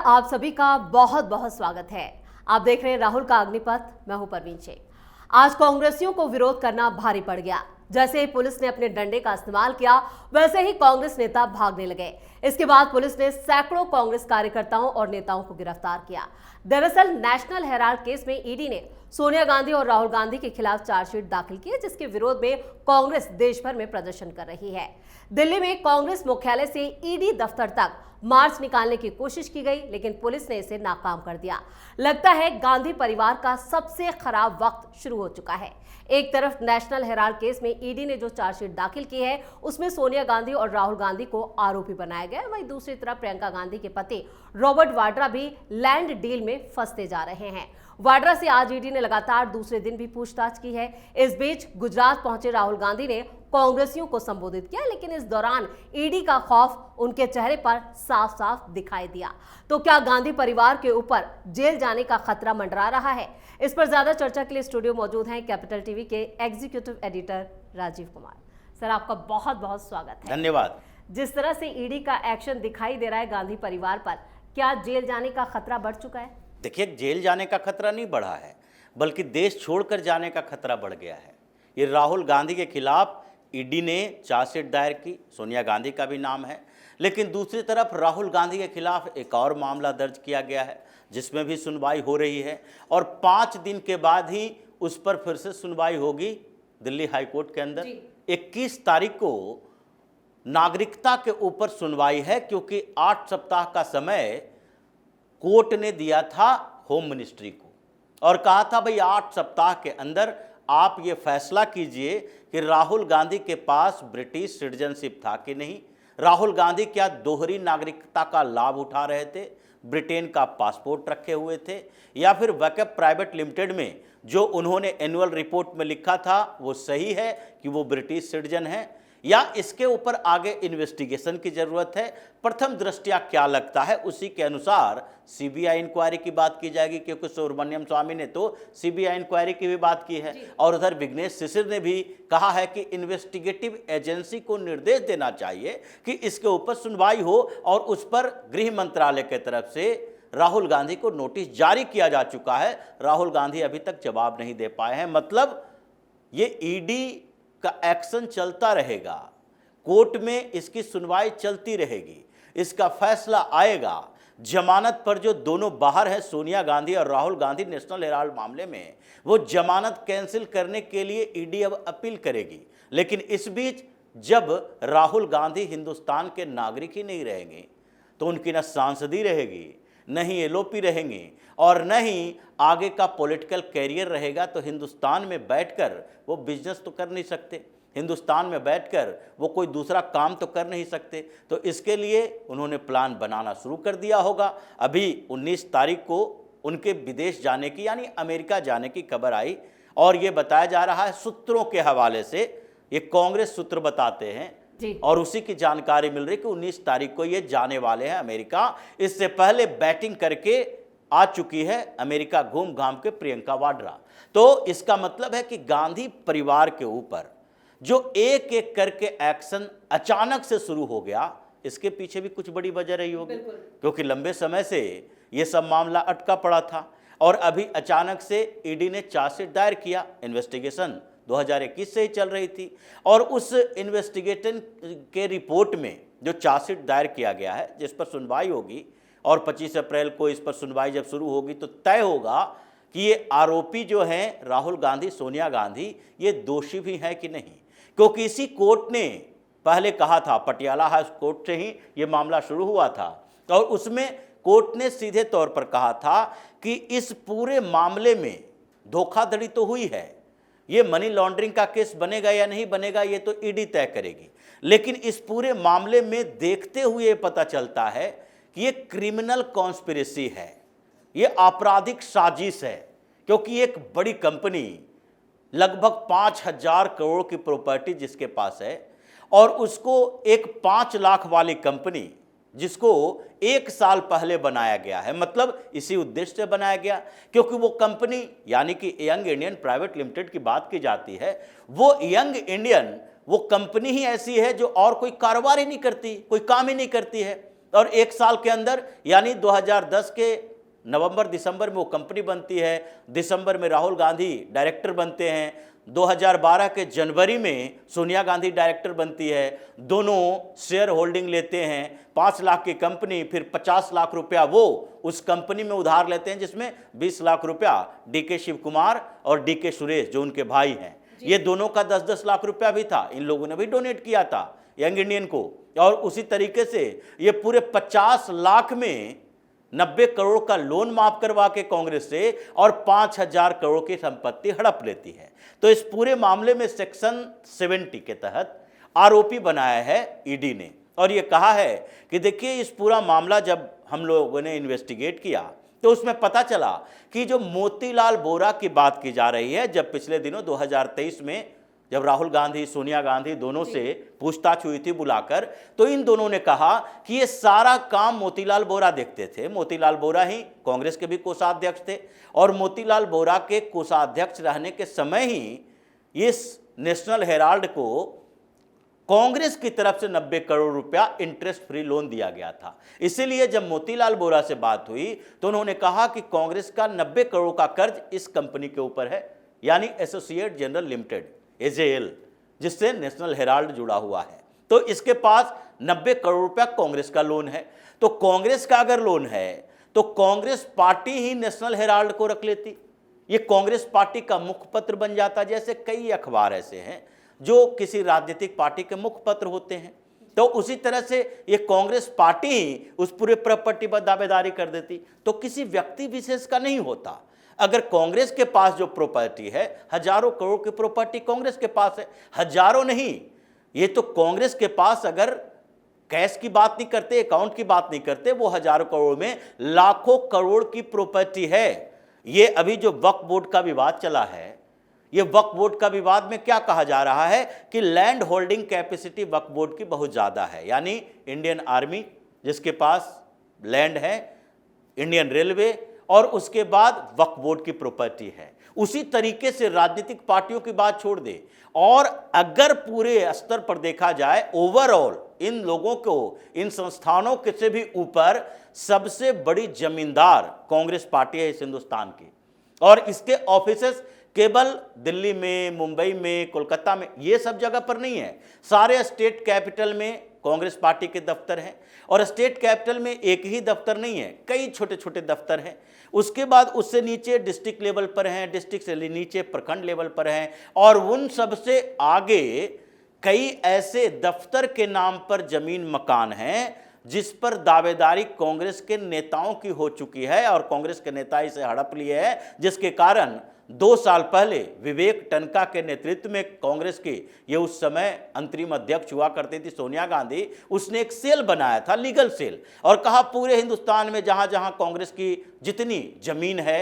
आप सभी का बहुत बहुत स्वागत है। आप देख रहे हैं राहुल का अग्निपथ। मैं हूं परवीन शेख। आज कांग्रेसियों को विरोध करना भारी पड़ गया। जैसे ही पुलिस ने अपने डंडे का इस्तेमाल किया, वैसे ही कांग्रेस नेता भागने लगे। इसके बाद पुलिस ने सैकड़ों कांग्रेस कार्यकर्ताओं और नेताओं को गिरफ्तार किया। दरअसल नेशनल हेराल्ड केस में ईडी ने सोनिया गांधी और राहुल गांधी के खिलाफ चार्जशीट दाखिल की है, जिसके विरोध में कांग्रेस देश भर में प्रदर्शन कर रही है। दिल्ली में कांग्रेस मुख्यालय से ईडी दफ्तर तक मार्च निकालने की कोशिश की गई, लेकिन पुलिस ने इसे नाकाम कर दिया। लगता है गांधी परिवार का सबसे खराब वक्त शुरू हो चुका है। एक तरफ नेशनल हेराल्ड केस में ईडी ने जो चार्जशीट दाखिल की है, उसमें सोनिया गांधी और राहुल गांधी को आरोपी बनाया गया है। वहीं दूसरी तरफ प्रियंका गांधी के पति रॉबर्ट वाड्रा भी लैंड डील में फंसते जा रहे हैं। वाड्रा से आज ईडी ने लगातार दूसरे दिन भी पूछताछ की है। इस बीच गुजरात पहुंचे राहुल गांधी ने कांग्रेसियों को संबोधित किया, लेकिन इस दौरान ईडी का खौफ उनके चेहरे पर साफ साफ दिखाई दिया। तो क्या गांधी परिवार के ऊपर जेल जाने का खतरा मंडरा रहा है? इस पर ज्यादा चर्चा के लिए स्टूडियो मौजूद हैं कैपिटल टीवी के executive editor Rajeev Kumar. Sir, आपका बहुत बहुत स्वागत है। धन्यवाद। जिस तरह से ईडी का एक्शन दिखाई दे रहा है गांधी परिवार पर, क्या जेल जाने का खतरा बढ़ चुका है? देखिए, जेल जाने का खतरा नहीं बढ़ा है, बल्कि देश छोड़कर जाने का खतरा बढ़ गया है। ये राहुल गांधी के खिलाफ ईडी ने चार्जशीट दायर की, सोनिया गांधी का भी नाम है, लेकिन दूसरी तरफ राहुल गांधी के खिलाफ एक और मामला दर्ज किया गया है, जिसमें भी सुनवाई हो रही है और 5 दिन के बाद ही उस पर फिर से सुनवाई होगी दिल्ली हाई कोर्ट के अंदर। 21 तारीख को नागरिकता के ऊपर सुनवाई है, क्योंकि 8 सप्ताह का समय कोर्ट ने दिया था होम मिनिस्ट्री को और कहा था भाई 8 सप्ताह के अंदर आप ये फैसला कीजिए कि राहुल गांधी के पास ब्रिटिश सिटीजनशिप था कि नहीं, राहुल गांधी क्या दोहरी नागरिकता का लाभ उठा रहे थे, ब्रिटेन का पासपोर्ट रखे हुए थे, या फिर वैकअप प्राइवेट लिमिटेड में जो उन्होंने एनुअल रिपोर्ट में लिखा था वो सही है कि वो ब्रिटिश सिटीजन है, या इसके ऊपर आगे इन्वेस्टिगेशन की जरूरत है। प्रथम दृष्टया क्या लगता है उसी के अनुसार सीबीआई इंक्वायरी की बात की जाएगी, क्योंकि सुब्रमण्यम स्वामी ने तो सीबीआई इंक्वायरी की भी बात की है और उधर विघ्नेश शिशिर ने भी कहा है कि इन्वेस्टिगेटिव एजेंसी को निर्देश देना चाहिए कि इसके ऊपर सुनवाई हो, और उस पर गृह मंत्रालय की तरफ से राहुल गांधी को नोटिस जारी किया जा चुका है। राहुल गांधी अभी तक जवाब नहीं दे पाए हैं। मतलब ये ईडी का एक्शन चलता रहेगा, कोर्ट में इसकी सुनवाई चलती रहेगी, इसका फैसला आएगा। जमानत पर जो दोनों बाहर है, सोनिया गांधी और राहुल गांधी, नेशनल हेराल्ड मामले में, वो जमानत कैंसिल करने के लिए ईडी अब अपील करेगी। लेकिन इस बीच जब राहुल गांधी हिंदुस्तान के नागरिक ही नहीं रहेंगे, तो उनकी न सांसदी रहेगी, न ही एलओपी रहेंगे और न ही आगे का पॉलिटिकल कैरियर रहेगा। तो हिंदुस्तान में बैठकर वो बिजनेस तो कर नहीं सकते, हिंदुस्तान में बैठकर वो कोई दूसरा काम तो कर नहीं सकते। तो इसके लिए उन्होंने प्लान बनाना शुरू कर दिया होगा। अभी 19 तारीख को उनके विदेश जाने की, यानी अमेरिका जाने की खबर आई और ये बताया जा रहा है सूत्रों के हवाले से, ये कांग्रेस सूत्र बताते हैं और उसी की जानकारी मिल रही कि 19 तारीख को ये जाने वाले हैं अमेरिका। इससे पहले बैटिंग करके आ चुकी है अमेरिका घूम घाम के प्रियंका वाड्रा। तो इसका मतलब है कि गांधी परिवार के ऊपर जो एक एक करके एक्शन अचानक से शुरू हो गया, इसके पीछे भी कुछ बड़ी वजह रही होगी, क्योंकि लंबे समय से ये सब मामला अटका पड़ा था और अभी अचानक से ईडी ने चार्जशीट दायर किया। इन्वेस्टिगेशन 2021 से ही चल रही थी और उस इन्वेस्टिगेशन के रिपोर्ट में जो चार्जशीट दायर किया गया है, जिस पर सुनवाई होगी और 25 अप्रैल को इस पर सुनवाई जब शुरू होगी तो तय होगा कि ये आरोपी जो हैं राहुल गांधी, सोनिया गांधी, ये दोषी भी हैं कि नहीं। क्योंकि इसी कोर्ट ने पहले कहा था, पटियाला हाई कोर्ट से ही ये मामला शुरू हुआ था और उसमें कोर्ट ने सीधे तौर पर कहा था कि इस पूरे मामले में धोखाधड़ी तो हुई है, ये मनी लॉन्ड्रिंग का केस बनेगा या नहीं बनेगा ये तो ईडी तय करेगी, लेकिन इस पूरे मामले में देखते हुए पता चलता है कि ये क्रिमिनल कॉन्स्पिरेसी है, ये आपराधिक साजिश है। क्योंकि एक बड़ी कंपनी, लगभग 5,000 करोड़ की प्रॉपर्टी जिसके पास है, और उसको एक 5 लाख वाली कंपनी जिसको 1 साल पहले बनाया गया है, मतलब इसी उद्देश्य से बनाया गया क्योंकि वो कंपनी, यानी कि यंग इंडियन प्राइवेट लिमिटेड की बात की जाती है, वो यंग इंडियन वो कंपनी ही ऐसी है जो और कोई कारोबार ही नहीं करती, कोई काम ही नहीं करती है और 1 साल के अंदर यानी 2010 के नवंबर दिसंबर में वो कंपनी बनती है, दिसंबर में राहुल गांधी डायरेक्टर बनते हैं, 2012 के जनवरी में सोनिया गांधी डायरेक्टर बनती है, दोनों शेयर होल्डिंग लेते हैं, 5 लाख की कंपनी, फिर 50 लाख रुपया वो उस कंपनी में उधार लेते हैं, जिसमें 20 लाख रुपया डीके शिव कुमार और डीके सुरेश जो उनके भाई हैं, ये दोनों का 10-10 लाख रुपया भी था, इन लोगों ने भी डोनेट किया था यंग इंडियन को। और उसी तरीके से ये पूरे 50 लाख में 90 करोड़ का लोन माफ करवा के कांग्रेस से और 5000 करोड़ की संपत्ति हड़प लेती है। तो इस पूरे मामले में सेक्शन 70 के तहत आरोपी बनाया है ईडी ने, और ये कहा है कि देखिए इस पूरा मामला जब हम लोगों ने इन्वेस्टिगेट किया तो उसमें पता चला कि जो मोतीलाल बोरा की बात की जा रही है, जब पिछले दिनों 2023 में जब राहुल गांधी सोनिया गांधी दोनों से पूछताछ हुई थी बुलाकर, तो इन दोनों ने कहा कि ये सारा काम मोतीलाल बोरा देखते थे। मोतीलाल बोरा ही कांग्रेस के भी कोषाध्यक्ष थे, और मोतीलाल बोरा के कोषाध्यक्ष रहने के समय ही इस नेशनल हेराल्ड को कांग्रेस की तरफ से 90 करोड़ रुपया इंटरेस्ट फ्री लोन दिया गया था। इसीलिए जब मोतीलाल बोरा से बात हुई तो उन्होंने कहा कि कांग्रेस का 90 करोड़ का कर्ज इस कंपनी के ऊपर है, यानी एसोसिएट जनरल लिमिटेड एजेएल, जिससे नेशनल हेराल्ड जुड़ा हुआ है। तो इसके पास 90 करोड़ रुपया कांग्रेस का लोन है। तो कांग्रेस का अगर लोन है तो कांग्रेस पार्टी ही नेशनल हेराल्ड को रख लेती, ये कांग्रेस पार्टी का मुखपत्र बन जाता। जैसे कई अखबार ऐसे हैं जो किसी राजनीतिक पार्टी के मुखपत्र होते हैं, तो उसी तरह से ये कांग्रेस पार्टी ही उस पूरे प्रॉपर्टी पर दावेदारी कर देती, तो किसी व्यक्ति विशेष का नहीं होता। अगर कांग्रेस के पास जो प्रॉपर्टी है, हजारों करोड़ की प्रॉपर्टी कांग्रेस के पास है, हजारों नहीं, ये तो कांग्रेस के पास अगर कैश की बात नहीं करते, अकाउंट की बात नहीं करते, वो हजारों करोड़ में लाखों करोड़ की प्रॉपर्टी है। ये अभी जो वक्फ बोर्ड का विवाद चला है, ये वक्फ बोर्ड का विवाद में क्या कहा जा रहा है कि लैंड होल्डिंग कैपेसिटी वक्फ बोर्ड की बहुत ज्यादा है, यानी इंडियन आर्मी जिसके पास लैंड है, इंडियन रेलवे, और उसके बाद वक्फ बोर्ड की प्रॉपर्टी है। उसी तरीके से राजनीतिक पार्टियों की बात छोड़ दे, और अगर पूरे स्तर पर देखा जाए ओवरऑल इन लोगों को, इन संस्थानों के से भी ऊपर सबसे बड़ी जमींदार कांग्रेस पार्टी है इस हिंदुस्तान की। और इसके ऑफिसेस केवल दिल्ली में, मुंबई में, कोलकाता में, ये सब जगह पर नहीं है, सारे स्टेट कैपिटल में कांग्रेस पार्टी के दफ्तर हैं। और स्टेट कैपिटल में एक ही दफ्तर नहीं है, कई छोटे छोटे दफ्तर हैं। उसके बाद उससे नीचे डिस्ट्रिक्ट लेवल पर हैं, डिस्ट्रिक्ट से नीचे प्रखंड लेवल पर हैं, और उन सबसे आगे कई ऐसे दफ्तर के नाम पर जमीन मकान हैं जिस पर दावेदारी कांग्रेस के नेताओं की हो चुकी है, और कांग्रेस के नेता इसे हड़प लिए हैं, जिसके कारण 2 साल पहले विवेक टनका के नेतृत्व में कांग्रेस की, ये उस समय अंतरिम अध्यक्ष हुआ करती थी सोनिया गांधी, उसने एक सेल बनाया था, लीगल सेल, और कहा पूरे हिंदुस्तान में जहां जहां कांग्रेस की जितनी जमीन है,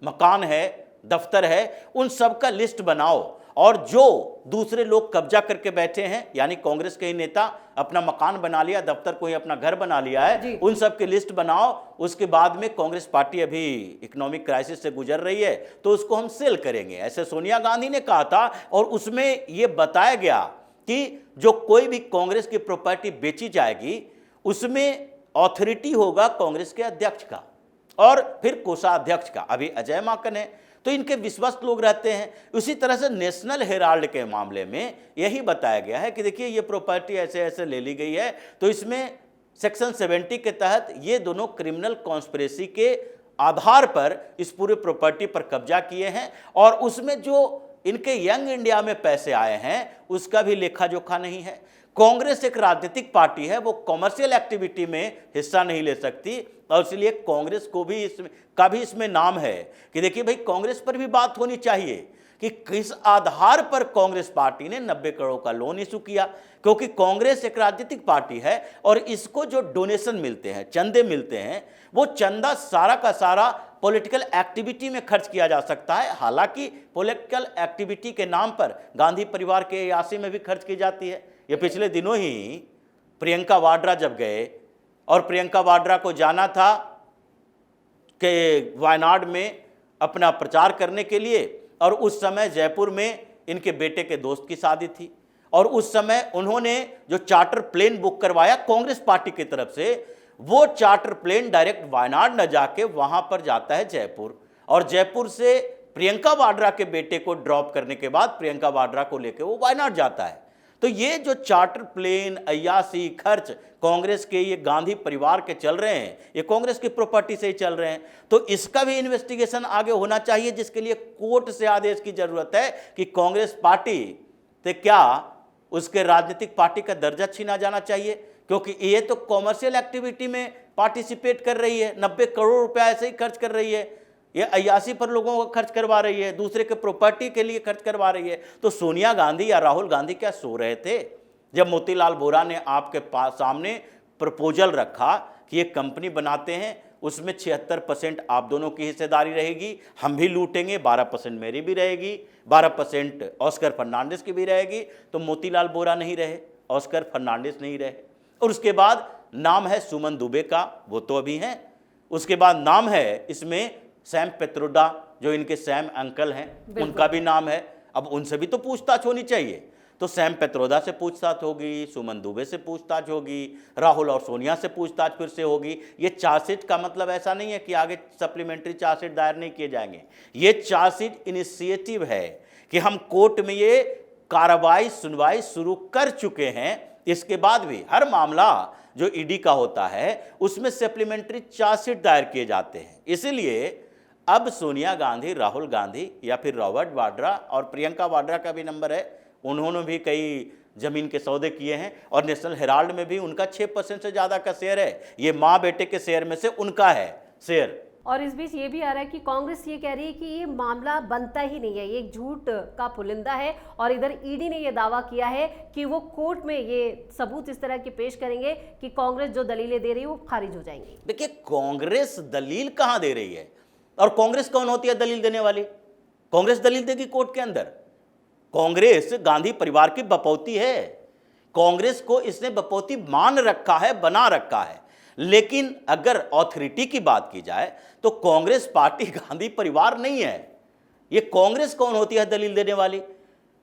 मकान है, दफ्तर है, उन सब का लिस्ट बनाओ, और जो दूसरे लोग कब्जा करके बैठे हैं, यानी कांग्रेस के ही नेता अपना मकान बना लिया, दफ्तर को ही अपना घर बना लिया है, उन सब की लिस्ट बनाओ। उसके बाद में कांग्रेस पार्टी अभी इकोनॉमिक क्राइसिस से गुजर रही है तो उसको हम सेल करेंगे, ऐसे सोनिया गांधी ने कहा था। और उसमें यह बताया गया कि जो कोई भी कांग्रेस की प्रॉपर्टी बेची जाएगी उसमें ऑथोरिटी होगा कांग्रेस के अध्यक्ष का और फिर कोषाध्यक्ष का। अभी अजय माकन है, तो इनके विश्वस्त लोग रहते हैं। उसी तरह से नेशनल हेराल्ड के मामले में यही बताया गया है कि देखिए ये प्रॉपर्टी ऐसे ऐसे ले ली गई है, तो इसमें सेक्शन 70 के तहत ये दोनों क्रिमिनल कॉन्स्पिरेसी के आधार पर इस पूरे प्रॉपर्टी पर कब्जा किए हैं, और उसमें जो इनके यंग इंडिया में पैसे आए हैं उसका भी लेखा जोखा नहीं है। कांग्रेस एक राजनीतिक पार्टी है, वो कॉमर्शियल एक्टिविटी में हिस्सा नहीं ले सकती, और इसलिए कांग्रेस को भी इसमें नाम है कि देखिए भाई कांग्रेस पर भी बात होनी चाहिए कि किस आधार पर कांग्रेस पार्टी ने 90 करोड़ का लोन इशू किया, क्योंकि कांग्रेस एक राजनीतिक पार्टी है और इसको जो डोनेशन मिलते हैं, चंदे मिलते हैं, वो चंदा सारा का सारा पॉलिटिकल एक्टिविटी में खर्च किया जा सकता है। हालांकि पॉलिटिकल एक्टिविटी के नाम पर गांधी परिवार के यासी में भी खर्च की जाती है। ये पिछले दिनों ही प्रियंका वाड्रा जब गए, और प्रियंका वाड्रा को जाना था कि वायनाड में अपना प्रचार करने के लिए, और उस समय जयपुर में इनके बेटे के दोस्त की शादी थी, और उस समय उन्होंने जो चार्टर प्लेन बुक करवाया कांग्रेस पार्टी की तरफ से, वो चार्टर प्लेन डायरेक्ट वायनाड न जाके वहां पर जाता है जयपुर, और जयपुर से प्रियंका वाड्रा के बेटे को ड्रॉप करने के बाद प्रियंका वाड्रा को लेकर वो वायनाड जाता है। तो ये जो चार्टर प्लेन, अय्यासी, खर्च कांग्रेस के, ये गांधी परिवार के चल रहे हैं, ये कांग्रेस की प्रॉपर्टी से ही चल रहे हैं। तो इसका भी इन्वेस्टिगेशन आगे होना चाहिए, जिसके लिए कोर्ट से आदेश की जरूरत है कि कांग्रेस पार्टी से क्या उसके राजनीतिक पार्टी का दर्जा छीना जाना चाहिए, क्योंकि ये तो कॉमर्शियल एक्टिविटी में पार्टिसिपेट कर रही है, 90 करोड़ रुपया ऐसे ही खर्च कर रही है, ये अय्यासी पर लोगों को खर्च करवा रही है, दूसरे के प्रॉपर्टी के लिए खर्च करवा रही है। तो सोनिया गांधी या राहुल गांधी क्या सो रहे थे जब मोतीलाल वोरा ने आपके सामने प्रपोजल रखा कि ये कंपनी बनाते हैं, उसमें 76% आप दोनों की हिस्सेदारी रहेगी, हम भी लूटेंगे, 12% मेरी भी रहेगी, 12% ऑस्कर फर्नांडिस की भी रहेगी। तो मोतीलाल वोरा नहीं रहे, ऑस्कर फर्नांडिस नहीं रहे, और उसके बाद नाम है सुमन दुबे का, वो तो अभी हैं। उसके बाद नाम है इसमें सैम पेत्रोदा, जो इनके सैम अंकल हैं, उनका भी नाम है। अब उनसे भी तो पूछताछ होनी चाहिए। तो सैम पेत्रोदा से पूछताछ होगी, सुमन दुबे से पूछताछ होगी, राहुल और सोनिया से पूछताछ फिर से होगी। ये चार्जशीट का मतलब ऐसा नहीं है कि आगे सप्लीमेंट्री चार्जशीट दायर नहीं किए जाएंगे। ये चार्जशीट इनिशिएटिव है कि हम कोर्ट में ये कार्रवाई, सुनवाई शुरू कर चुके हैं। इसके बाद भी हर मामला जो ईडी का होता है उसमें सप्लीमेंट्री चार्जशीट दायर किए जाते हैं। इसीलिए अब सोनिया गांधी, राहुल गांधी या फिर रॉबर्ट वाड्रा, और प्रियंका वाड्रा का भी नंबर है, उन्होंने भी कई जमीन के सौदे किए हैं, और नेशनल हेराल्ड में भी उनका 6% से ज़्यादा का शेयर है। ये माँ बेटे के शेयर में से उनका है शेयर। और इस बीच ये भी आ रहा है कि कांग्रेस ये कह रही है कि ये मामला बनता ही नहीं है, ये एक झूठ का पुलिंदा है, और इधर ईडी ने ये दावा किया है कि वो कोर्ट में ये सबूत इस तरह के पेश करेंगे कि कांग्रेस जो दलीलें दे रही है वो खारिज हो जाएंगी। देखिए, कांग्रेस दलील कहाँ दे रही है, और कांग्रेस कौन होती है दलील देने वाली? कांग्रेस दलील देगी कोर्ट के अंदर? कांग्रेस गांधी परिवार की बपौती है, कांग्रेस को इसने बपौती मान रखा है, बना रखा है। लेकिन अगर ऑथोरिटी की बात की जाए तो कांग्रेस पार्टी गांधी परिवार नहीं है। ये कांग्रेस कौन होती है दलील देने वाली?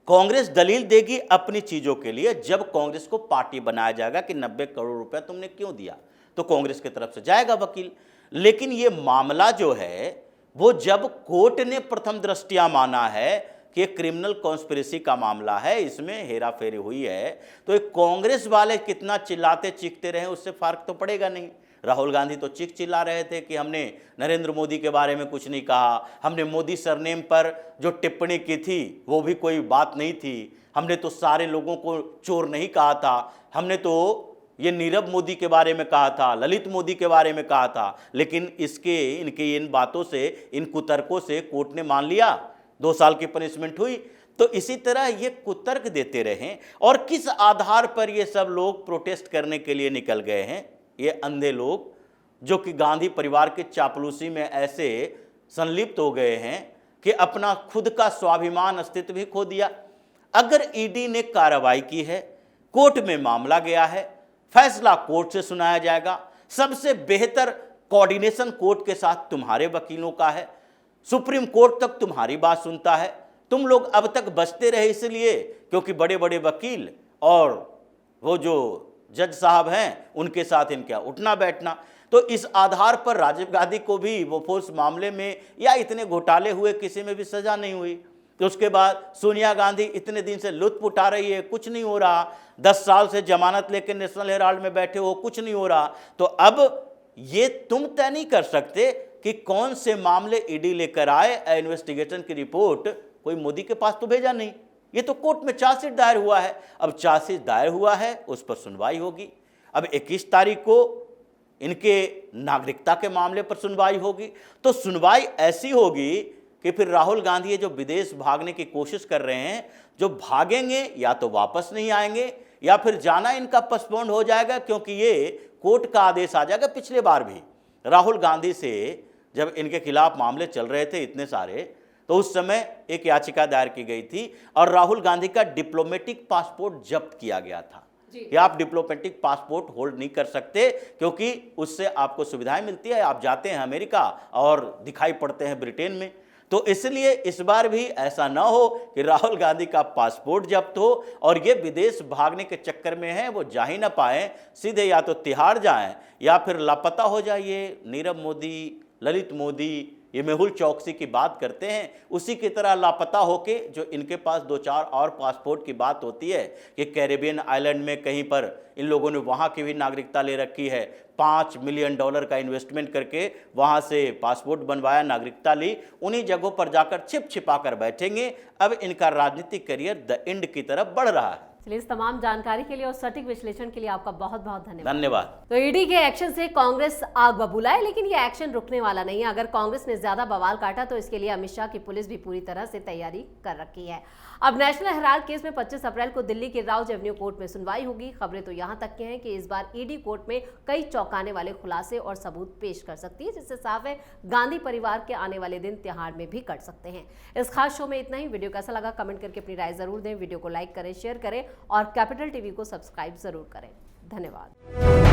कांग्रेस दलील देगी अपनी चीजों के लिए। जब कांग्रेस को पार्टी बनाया जाएगा कि 90 करोड़ रुपया तुमने क्यों दिया, तो कांग्रेस की तरफ से जाएगा वकील। लेकिन ये मामला जो है वो जब कोर्ट ने प्रथम दृष्टया माना है कि ये क्रिमिनल कॉन्स्पिरेसी का मामला है, इसमें हेरा फेरी हुई है, तो ये कांग्रेस वाले कितना चिल्लाते चीखते रहे उससे फर्क तो पड़ेगा नहीं। राहुल गांधी तो चीख चिल्ला रहे थे कि हमने नरेंद्र मोदी के बारे में कुछ नहीं कहा, हमने मोदी सरनेम पर जो टिप्पणी की थी वो भी कोई बात नहीं थी, हमने तो सारे लोगों को चोर नहीं कहा था, हमने तो ये नीरव मोदी के बारे में कहा था, ललित मोदी के बारे में कहा था। लेकिन इनके इन बातों से, इन कुतर्कों से कोर्ट ने मान लिया, 2 साल की पनिशमेंट हुई। तो इसी तरह ये कुतर्क देते रहे। और किस आधार पर ये सब लोग प्रोटेस्ट करने के लिए निकल गए हैं? ये अंधे लोग जो कि गांधी परिवार के चापलूसी में ऐसे संलिप्त हो गए हैं कि अपना खुद का स्वाभिमान, अस्तित्व भी खो दिया। अगर ईडी ने कार्रवाई की है, कोर्ट में मामला गया है, फैसला कोर्ट से सुनाया जाएगा। सबसे बेहतर कोऑर्डिनेशन कोर्ट के साथ तुम्हारे वकीलों का है, सुप्रीम कोर्ट तक तुम्हारी बात सुनता है। तुम लोग अब तक बचते रहे इसलिए क्योंकि बड़े बड़े वकील और वो जो जज साहब हैं उनके साथ इनका उठना बैठना। तो इस आधार पर राजीव गांधी को भी बोफोर्स मामले में या इतने घोटाले हुए किसी में भी सजा नहीं हुई। तो उसके बाद सोनिया गांधी इतने दिन से लुत्फ उठा रही है, कुछ नहीं हो रहा। 10 साल से जमानत लेकर नेशनल हेराल्ड में बैठे हो, कुछ नहीं हो रहा। तो अब ये तुम तय नहीं कर सकते कि कौन से मामले ईडी लेकर आए। इन्वेस्टिगेशन की रिपोर्ट कोई मोदी के पास तो भेजा नहीं, ये तो कोर्ट में चार्जशीट दायर हुआ है। अब चार्जशीट दायर हुआ है, उस पर सुनवाई होगी। अब 21 तारीख को इनके नागरिकता के मामले पर सुनवाई होगी। तो सुनवाई ऐसी होगी कि फिर राहुल गांधी ये जो विदेश भागने की कोशिश कर रहे हैं, जो भागेंगे या तो वापस नहीं आएंगे या फिर जाना इनका पोस्टपोन हो जाएगा, क्योंकि ये कोर्ट का आदेश आ जाएगा। पिछले बार भी राहुल गांधी से जब इनके खिलाफ मामले चल रहे थे इतने सारे, तो उस समय एक याचिका दायर की गई थी और राहुल गांधी का डिप्लोमेटिक पासपोर्ट जब्त किया गया था कि आप डिप्लोमेटिक पासपोर्ट होल्ड नहीं कर सकते क्योंकि उससे आपको सुविधाएं मिलती है, आप जाते हैं अमेरिका और दिखाई पड़ते हैं ब्रिटेन में। तो इसलिए इस बार भी ऐसा ना हो कि राहुल गांधी का पासपोर्ट जब्त हो और ये विदेश भागने के चक्कर में है, वो जा ही ना पाए, सीधे या तो तिहाड़ जाएं या फिर लापता हो जाइए। नीरव मोदी, ललित मोदी, ये मेहुल चौकसी की बात करते हैं, उसी की तरह लापता होके जो इनके पास 2-4 और पासपोर्ट की बात होती है कि कैरेबियन आइलैंड में कहीं पर इन लोगों ने वहाँ की भी नागरिकता ले रखी है, $5 मिलियन का इन्वेस्टमेंट करके वहाँ से पासपोर्ट बनवाया, नागरिकता ली, उन्हीं जगहों पर जाकर छिप छिपा कर बैठेंगे। अब इनका राजनीतिक करियर द एंड की तरफ बढ़ रहा है। चलिए, इस तमाम जानकारी के लिए और सटीक विश्लेषण के लिए आपका बहुत बहुत धन्यवाद। तो ईडी के एक्शन से कांग्रेस आग बबूला है, लेकिन ये एक्शन रुकने वाला नहीं है। अगर कांग्रेस ने ज्यादा बवाल काटा तो इसके लिए अमित शाह की पुलिस भी पूरी तरह से तैयारी कर रखी है। अब नेशनल हेराल्ड केस में 25 अप्रैल को दिल्ली के राउज एवेन्यू कोर्ट में सुनवाई होगी। खबरें तो यहां तक की हैं कि इस बार ईडी कोर्ट में कई चौंकाने वाले खुलासे और सबूत पेश कर सकती है, जिससे साफ है गांधी परिवार के आने वाले दिन तिहाड़ में भी कट सकते हैं। इस खास शो में इतना ही। वीडियो कैसा लगा कमेंट करके अपनी राय जरूर दें। वीडियो को लाइक करें, शेयर करें और कैपिटल टीवी को सब्सक्राइब जरूर करें। धन्यवाद।